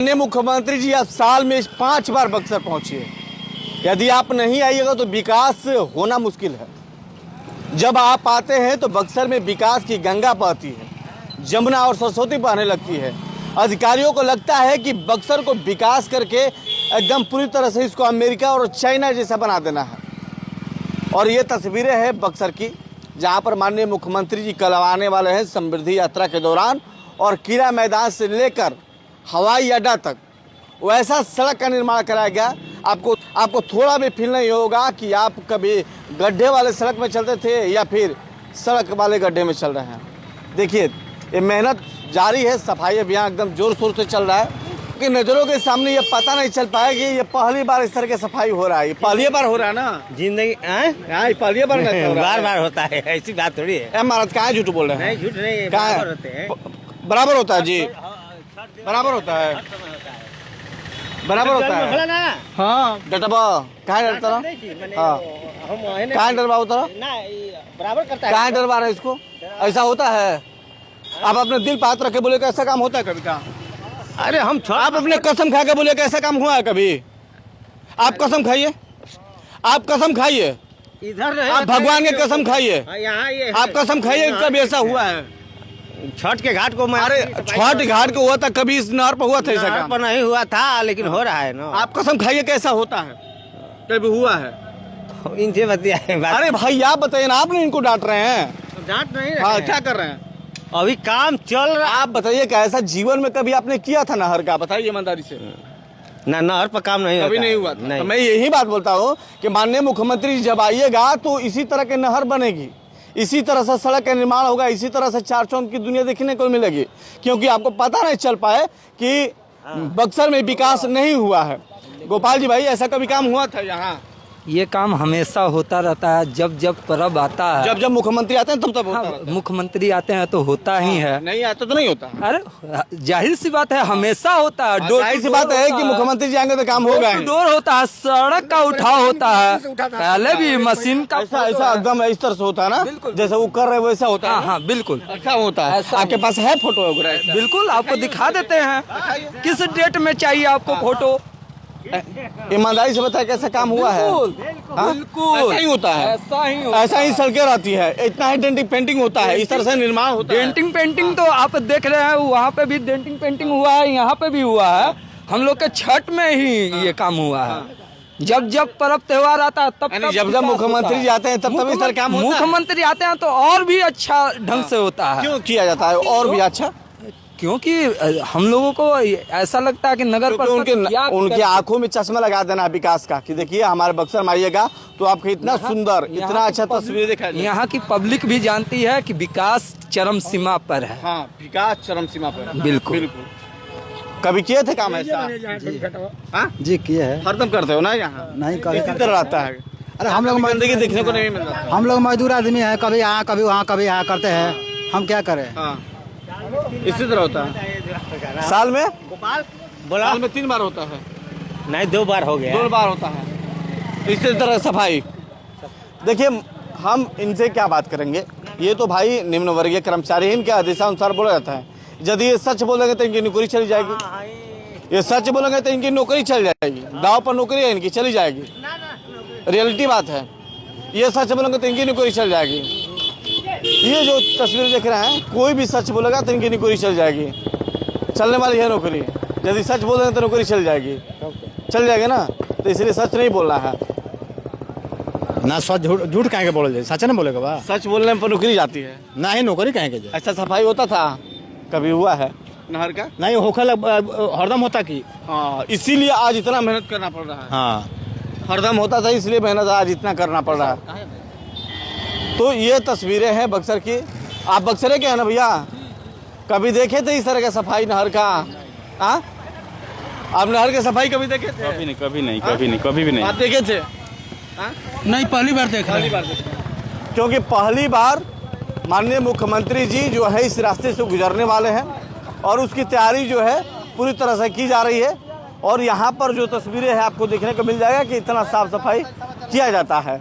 माननीय मुख्यमंत्री जी आप साल में 5 बार बक्सर पहुंचिए। यदि आप नहीं आइएगा तो विकास होना मुश्किल है। जब आप आते हैं तो बक्सर में विकास की गंगा बहती है, जमुना और सरस्वती बहने लगती है। अधिकारियों को लगता है कि बक्सर को विकास करके एकदम पूरी तरह से इसको अमेरिका और चाइना जैसा बना देना है। और ये तस्वीरें हैं बक्सर की, जहां पर माननीय मुख्यमंत्री जी कल आने वाले हैं समृद्धि यात्रा के दौरान, और किला मैदान से लेकर हवाई अड्डा तक वैसा सड़क का निर्माण कराया गया। आपको थोड़ा भी फील नहीं होगा कि आप कभी गड्ढे वाले सड़क में चलते थे या फिर सड़क वाले गड्ढे में चल रहे हैं। देखिए ये मेहनत जारी है, सफाई अभियान एकदम जोर शोर से चल रहा है कि नज़रों के सामने ये पता नहीं चल पाया कि ये पहली बार इस तरह की सफाई हो रहा है। ये पहली बार हो रहा है ना जिंदगी पहली बार बार बार होता है, ऐसी बात थोड़ी है। महाराज कहाँ झूठ बोल रहे हैं? नहीं झूठ नहीं, कहाँ बराबर होते हैं। बराबर होता है जी, बराबर होता है, बराबर होता है। हाँ डटबा कहाँ डरता रहा? हाँ कहाँ डरवा होता रहा? बराबर करता है। कहाँ डरवा रहा है इसको? ऐसा होता है? आप अपने दिल पे हाथ रख के बोले कि ऐसा काम होता है कभी? कहाँ? अरे हम आप अपने कसम खा के बोले कि ऐसा काम हुआ है कभी? आप कसम खाइए, आप कसम खाइए, इधर आप भगवान के कसम खाइए, यहाँ ये आप कसम खाइए कभी ऐसा हुआ है? छठ के घाट को अरे छठ घाट को हुआ था, कभी इस नहर पर हुआ था ऐसा काम? पर नहीं हुआ था, लेकिन हो रहा है ना। आप कसम खाइए कैसा होता है, कभी हुआ है? इनसे बतिया। अरे भाई आप बताइए ना, आप नहीं इनको डांट रहे हैं? डांट नहीं हाँ रहे। क्या कर रहे हैं? अभी काम चल रहा। आप बताइए कि ऐसा जीवन में कभी आपने किया था नहर का? बताइए ईमानदारी से। ना नहर पर काम नहीं कभी होता नहीं है। हुआ था। नहीं। तो मैं यही बात बोलता हूँ कि माननीय मुख्यमंत्री जी जब आइएगा तो इसी तरह के नहर बनेगी, इसी तरह से सड़क का निर्माण होगा, इसी तरह से चार चौंक की दुनिया देखने को मिलेगी। क्योंकि आपको पता नहीं चल पाए कि बक्सर में विकास नहीं हुआ है। गोपाल जी भाई ऐसा कभी काम हुआ था यहाँ? ये काम हमेशा होता रहता है, जब जब पर्व आता है, जब जब मुख्यमंत्री आते हैं तब तब होता रहता है। मुख्यमंत्री आते हैं तो होता ही है। नहीं आता तो नहीं होता। अरे जाहिर सी बात है, हमेशा होता है। जाहिर सी बात है कि मुख्यमंत्री जी आएंगे तो काम होगा ही। डोर होता है, सड़क का उठाव होता है, पहले भी मशीन का ऐसा ऐसा एकदम इस तरह से होता है ना, जैसे वो कर रहे हैं वैसा होता हाँ है। हाँ बिल्कुल ऐसा होता है। आपके पास है फोटो वगैरह? बिल्कुल आपको दिखा देते हैं, किस डेट में चाहिए आपको फोटो। ईमानदारी से बताया कैसा काम हुआ है? हाँ? बिल्कुल ऐसा ही होता है, ऐसा ही सड़कें रहती है, इतना ही डेंटिंग पेंटिंग होता है, इस तरह से निर्माण होता है। डेंटिंग पेंटिंग तो आप देख रहे हैं, वहाँ पे भी डेंटिंग पेंटिंग हुआ है, यहाँ पे भी हुआ है। हम लोग के छठ में ही ये काम हुआ है। जब जब पर्व त्योहार आता है तब जब जब मुख्यमंत्री जी आते हैं तब तब इस तरह काम होता है। मुख्यमंत्री आते हैं तो और भी अच्छा ढंग से होता है। क्यों किया जाता है और भी अच्छा? क्योंकि हम लोगों को ऐसा लगता है कि नगर उनके आंखों में चश्मा लगा देना है विकास का, कि देखिए हमारे बक्सर में आइएगा तो आपको इतना सुंदर, इतना अच्छा तस्वीर दिखाई देगा। यहाँ की पब्लिक भी जानती है कि विकास चरम सीमा पर है। हाँ विकास चरम सीमा पर है। बिल्कुल बिल्कुल। कभी किए थे काम ऐसा? जी किए है। हरदम करते हो ना यहाँ? नहीं कभी इसी तरह रहता है। अरे हम लोग गंदगी देखने को नहीं मिलता। हम लोग मजदूर आदमी हैं, कभी यहाँ कभी वहाँ कभी यहाँ करते हैं, हम क्या करें। हाँ इसी तरह होता है। साल में बोला साल में 3 बार होता है? नहीं 2 बार हो गया। 2 बार होता है। इसी तरह सफाई। देखिए हम इनसे क्या बात करेंगे, ये तो भाई निम्न वर्गीय कर्मचारी हैं, इनके आदेशानुसार बोला जाता है। यदि ये सच बोलेंगे तो इनकी नौकरी चली जाएगी, ये सच बोलेंगे तो इनकी नौकरी चल जाएगी, दाव पर नौकरी है इनकी चली जाएगी। रियलिटी बात है, ये सच बोलेंगे तो इनकी नौकरी चल जाएगी। ये जो तस्वीर देख रहे हैं, कोई भी सच बोलेगा तो इनकी नौकरी चल जाएगी, चलने वाली है नौकरी। यदि सच बोलेंगे तो नौकरी चल जाएगी, चल जाएगी ना, तो इसलिए सच नहीं बोलना है ना। सच झूठ कहें के बोल, सच ना बोलेगा बा। सच बोलने पर नौकरी जाती है ना ही नौकरी कहें के। अच्छा सफाई होता था कभी हुआ है नहर का? नहीं होखल हरदम होता कि। हाँ इसीलिए आज इतना मेहनत करना पड़ रहा है। हाँ हरदम होता था इसलिए मेहनत आज इतना करना पड़ रहा है। तो ये तस्वीरें हैं बक्सर की। आप बक्सरे के हैं ना भैया? कभी देखे थे इस तरह का सफाई नहर का? हाँ आप नहर की सफाई कभी देखे थे? कभी नहीं, कभी नहीं, कभी नहीं, कभी भी नहीं। आप देखे थे? नहीं पहली बार देखा। पहली बार देखे। क्योंकि पहली बार माननीय मुख्यमंत्री जी जो है इस रास्ते से गुजरने वाले हैं और उसकी तैयारी जो है पूरी तरह से की जा रही है। और यहाँ पर जो तस्वीरें हैं आपको देखने को मिल जाएगा कि इतना साफ सफाई किया जाता है।